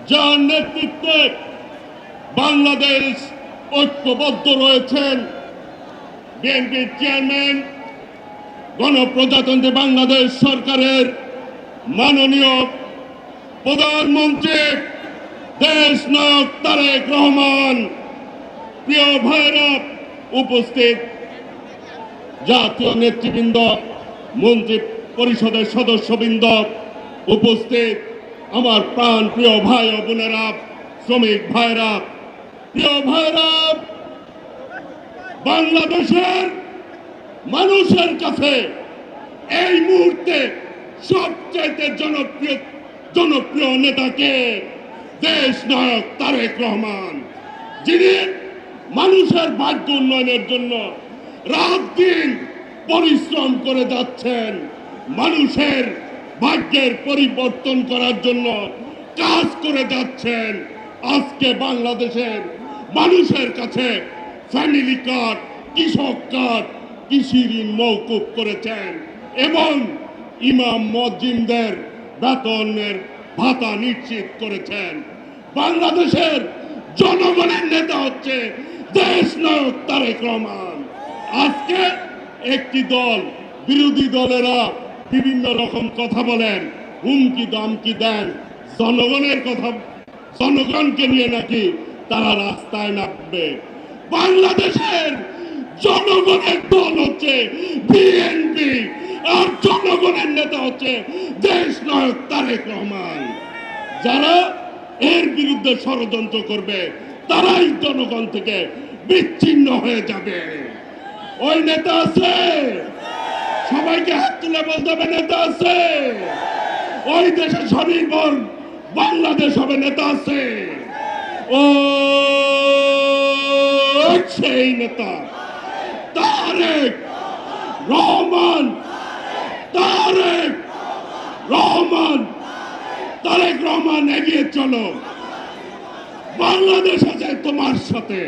যার নেতৃত্বে বাংলাদেশ ঐক্যবদ্ধ রয়েছেন, বিএনপির চেয়ারম্যান, গণপ্রজাতন্ত্রী বাংলাদেশ সরকারের মাননীয় প্রধানমন্ত্রী দেশ নায়ক তারেক রহমান, প্রিয় ভাইরা উপস্থিত, জাতীয় নেতৃবৃন্দ, মন্ত্রী পরিষদের সদস্যবৃন্দ উপস্থিত, আমার প্রাণ প্রিয় ভাই ও বোনেরা, শ্রমিক ভাইরা, প্রিয় ভাইরা, বাংলাদেশের মানুষের কাছে এই মুহূর্তে সবচাইতে জনপ্রিয় নেতাকে দেশ নায়ক তারেক রহমান, যিনি মানুষের ভাগ্য উন্নয়নের জন্য রাত দিন পরিশ্রম করে যাচ্ছেন, মানুষের ভাগ্যের পরিবর্তন করার জন্য কাজ করে যাচ্ছেন। আজকে বাংলাদেশের মানুষের কাছে ফ্যামিলি কার্ড, কৃষক কার্ড, কৃষি ঋণ মওকুফ করেছেন এবং ইমাম মুয়াজ্জিনদের বেতনের ভাতা নিশ্চিত করেছেন। বাংলাদেশের জনগণের নেতা হচ্ছে দেশ নায়ক তারেক রহমান। আজকে একটি দল, বিরোধী দলেরা বিভিন্ন রকম কথা বলেন, হুমকি দামকি দেন, জনগণের কথা, জনগণকে নিয়ে নাকি তারা রাস্তায় নামবে। বাংলাদেশের জনগণের দল হচ্ছে বিএনপি, আর জনগণের নেতা হচ্ছে দেশ নায়ক তারেক রহমান। যারা এর বিরুদ্ধে ষড়যন্ত্র করবে তারাই জনগণ থেকে বিচ্ছিন্ন হয়ে যাবে। ওই নেতা আছে, সবাইকে হাত তুলে বলতে হবে নেতা আছে। ওই দেশে স্বনির্ভর বাংলাদেশ হবে নেতা আছে। ও সেই নেতা তারেক রহমান, তারেক রহমান, তারেক রহমান, এগিয়ে চলো, বাংলাদেশ আছে তোমার সাথে।